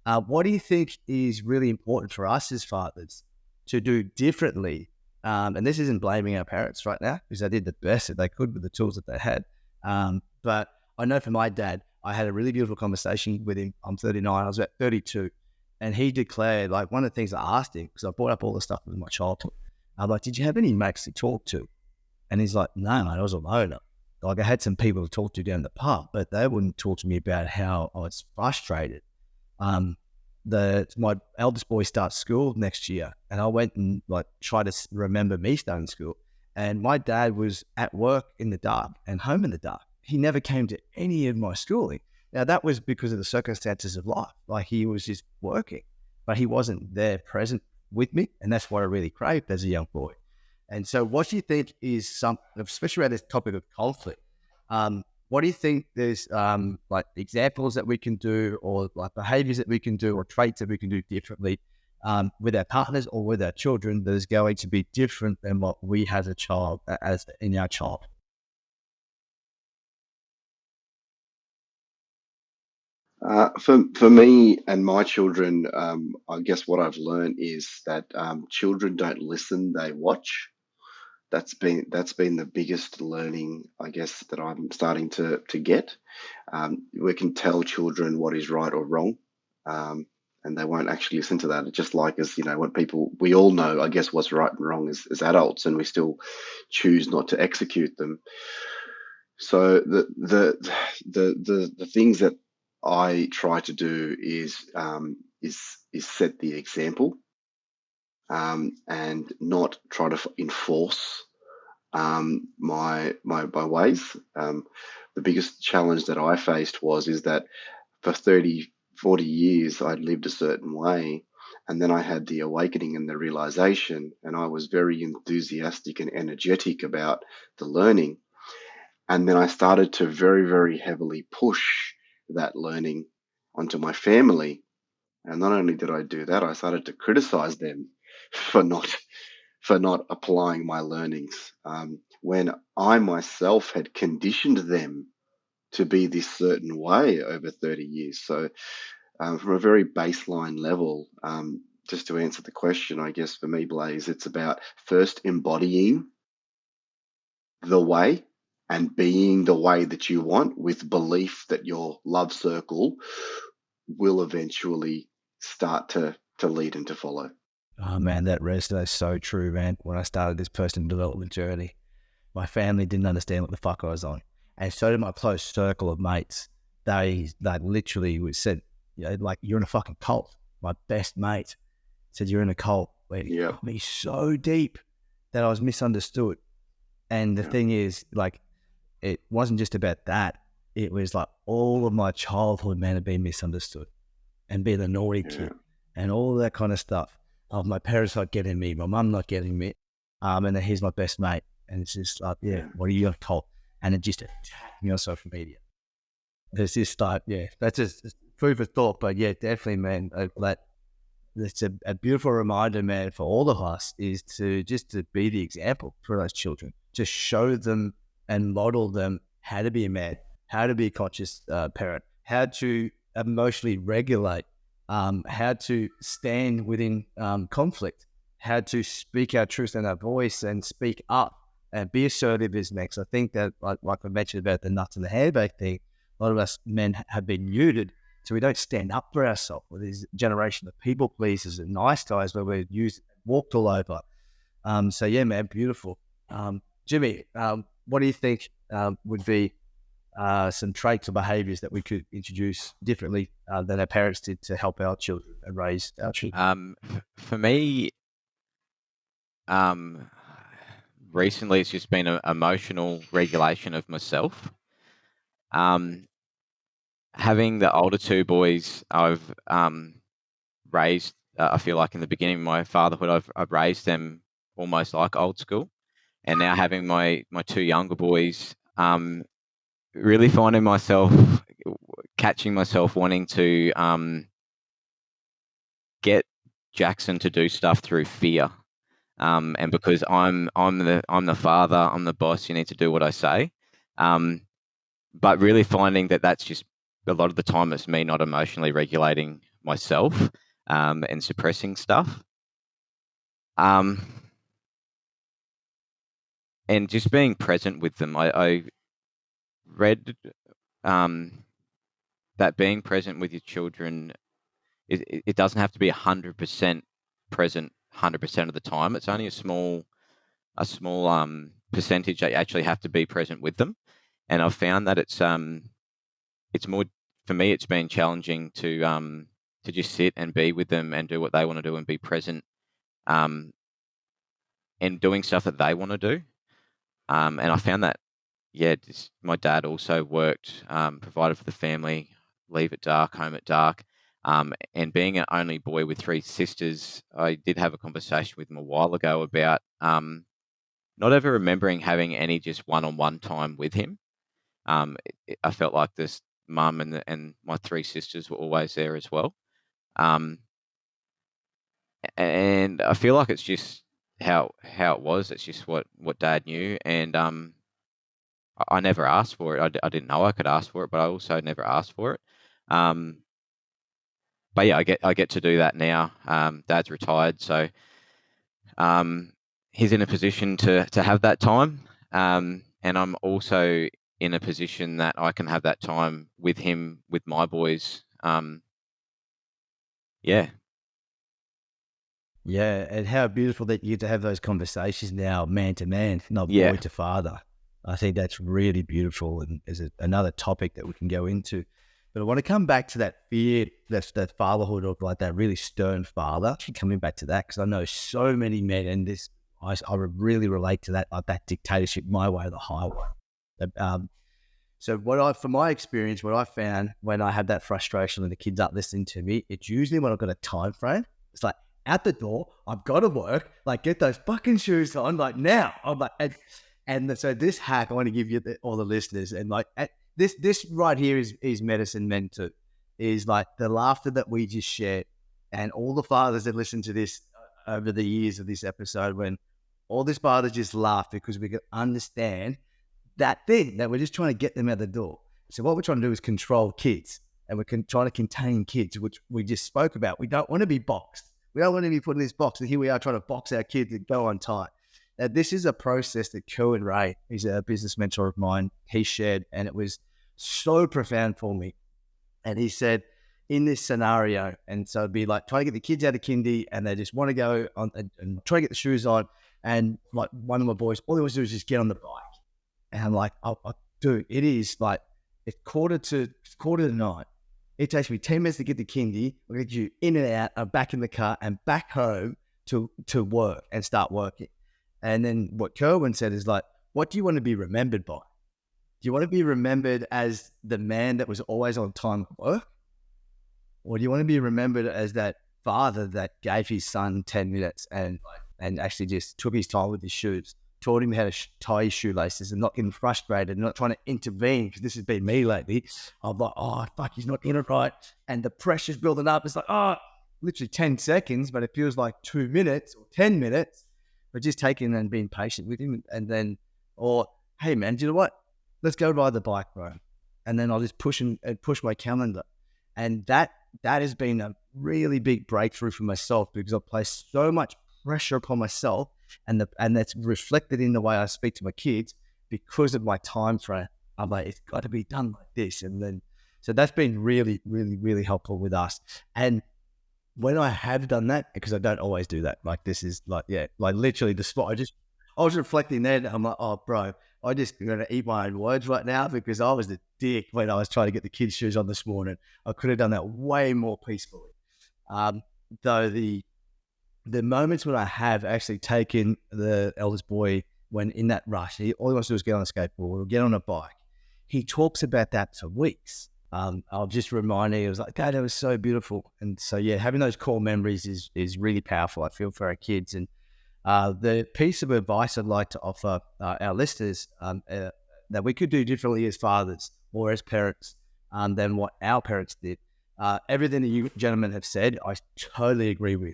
What do you think is really important for us as fathers to do differently? And this isn't blaming our parents right now, because they did the best that they could with the tools that they had. But I know for my dad, I had a really beautiful conversation with him. I'm 39, I was about 32. And he declared, like, one of the things I asked him, because I brought up all the stuff with my childhood, I'm like, did you have any mates to talk to? And he's like, no, mate, I was a loner. Like, I had some people to talk to down the pub, but they wouldn't talk to me about how I was frustrated. My eldest boy starts school next year, and I went and like tried to remember me starting school. And my dad was at work in the dark and home in the dark. He never came to any of my schooling. Now that was because of the circumstances of life. Like, he was just working, but he wasn't there present with me, and that's what I really craved as a young boy. And so, what do you think is something, especially around this topic of conflict? What do you think there's like examples that we can do, or like behaviors that we can do, or traits that we can do differently with our partners or with our children that is going to be different than what we had a child as in our child? For me and my children, I guess what I've learned is that children don't listen; they watch. That's been the biggest learning, I guess, that I'm starting to get. We can tell children what is right or wrong, and they won't actually listen to that. It's just like, as you know, when we all know, I guess, what's right and wrong as adults, and we still choose not to execute them. So the things that I try to do is set the example, and not try to enforce my ways. The biggest challenge that I faced is that for 30, 40 years I'd lived a certain way, and then I had the awakening and the realization, and I was very enthusiastic and energetic about the learning. And then I started to very, very heavily push that learning onto my family. And not only did I do that, I started to criticize them for not applying my learnings, when I myself had conditioned them to be this certain way over 30 years. So, from a very baseline level, just to answer the question, I guess for me, Blaze, it's about first embodying the way and being the way that you want, with belief that your love circle will eventually start to lead and to follow. Oh man, that resonates so true, man. When I started this personal development journey, my family didn't understand what the fuck I was on, and so did my close circle of mates. They literally said, you know, like, you're in a fucking cult. My best mate said, you're in a cult. Where it got me so deep that I was misunderstood. And the thing is, like, it wasn't just about that. It was like all of my childhood, man, had been misunderstood, and being a naughty kid and all that kind of stuff. Of my parents not getting me, my mum not getting me, and then here's my best mate, and it's just like, what are you a cult? And it just attacked me on social media. There's this like, that's just food for thought. But yeah, definitely, man, it's a beautiful reminder, man, for all of us, is to be the example for those children, to show them and model them how to be a man, how to be a conscious parent, how to emotionally regulate, how to stand within conflict, how to speak our truth and our voice and speak up and be assertive is next. I think that, like I mentioned about the nuts and the handbag thing, a lot of us men have been muted, so we don't stand up for ourselves. With this generation of people pleasers and nice guys where we're walked all over. So yeah, man, beautiful. Jimmy, what do you think would be some traits or behaviors that we could introduce differently than our parents did to help our children and raise our children? For me, recently it's just been an emotional regulation of myself. Having the older two boys, I've raised, I feel like in the beginning of my fatherhood, I've raised them almost like old school. And now having my two younger boys, really finding myself, catching myself wanting to get Jackson to do stuff through fear, and because I'm the father, I'm the boss, you need to do what I say, but really finding that that's just a lot of the time it's me not emotionally regulating myself and suppressing stuff. And just being present with them. I read that being present with your children, it doesn't have to be 100% present 100% of the time. It's only a small percentage that you actually have to be present with them. And I've found that it's more, for me, it's been challenging to just sit and be with them and do what they want to do and be present, and doing stuff that they want to do. And I found that, my dad also worked, provided for the family, leave at dark, home at dark. And being an only boy with 3 sisters, I did have a conversation with him a while ago about not ever remembering having any just one-on-one time with him. I felt like this mum and my 3 sisters were always there as well. And I feel like it's just how it was. It's just what Dad knew, and I never asked for it. I didn't know I could ask for it, but I also never asked for it. But yeah, I get to do that now. Dad's retired, so he's in a position to have that time, and I'm also in a position that I can have that time with him, with my boys. Yeah. Yeah, and how beautiful that you get to have those conversations now, man to man, not Yeah. boy to father. I think that's really beautiful, and is another topic that we can go into. But I want to come back to that fear, that fatherhood of like that really stern father. Actually, coming back to that, because I know so many men, and this I really relate to that, like that dictatorship, my way or the highway. So from my experience, what I found when I had that frustration and the kids aren't listening to me, it's usually when I've got a time frame. It's like, out the door, I've got to work, like get those fucking shoes on, like now. I'm like, so this hack I want to give you all the listeners, and like this right here is medicine meant to, is like the laughter that we just shared, and all the fathers that listen to this over the years of this episode, when all these fathers just laugh because we can understand that thing that we're just trying to get them out the door. So what we're trying to do is control kids, and we're trying to contain kids, which we just spoke about. We don't want to be boxed. We don't want to be put in this box, and here we are trying to box our kids and go on tight. Now, this is a process that Kerwin Ray, he's a business mentor of mine, he shared, and it was so profound for me. And he said, in this scenario, and so it'd be like trying to get the kids out of kindy, and they just want to go on and try to get the shoes on, and like one of my boys, all he wants to do is just get on the bike. And I'm like, dude, it is like, it's quarter to 9. It takes me 10 minutes to get to kindy. We'll get you in and out, back in the car and back home to work and start working. And then what Kerwin said is like, what do you want to be remembered by? Do you want to be remembered as the man that was always on time at work? Or do you want to be remembered as that father that gave his son 10 minutes and actually just took his time with his shoes, taught him how to tie his shoelaces and not getting frustrated and not trying to intervene, because this has been me lately. I'm like, oh, fuck, he's not in it right. And the pressure's building up. It's like, oh, literally 10 seconds, but it feels like 2 minutes or 10 minutes. But just taking and being patient with him. And then, or, hey, man, do you know what? Let's go ride the bike, bro. And then I'll just push my calendar. And that has been a really big breakthrough for myself, because I've placed so much pressure upon myself, and that's reflected in the way I speak to my kids because of my time frame. I'm like, it's got to be done like this. And then, so that's been really, really, really helpful with us. And when I have done that, because I don't always do that, like this is like, yeah, like literally the spot, I was reflecting then, I'm like, oh, bro, I just going to eat my own words right now, because I was the dick when I was trying to get the kids' shoes on this morning. I could have done that way more peacefully. Though the moments when I have actually taken the eldest boy, when in that rush, all he wants to do is get on a skateboard or get on a bike. He talks about that for weeks. I'll just remind him, it was like, Dad, that was so beautiful. And so, yeah, having those core memories is really powerful, I feel, for our kids. And the piece of advice I'd like to offer our listeners, that we could do differently as fathers or as parents than what our parents did. Everything that you gentlemen have said, I totally agree with.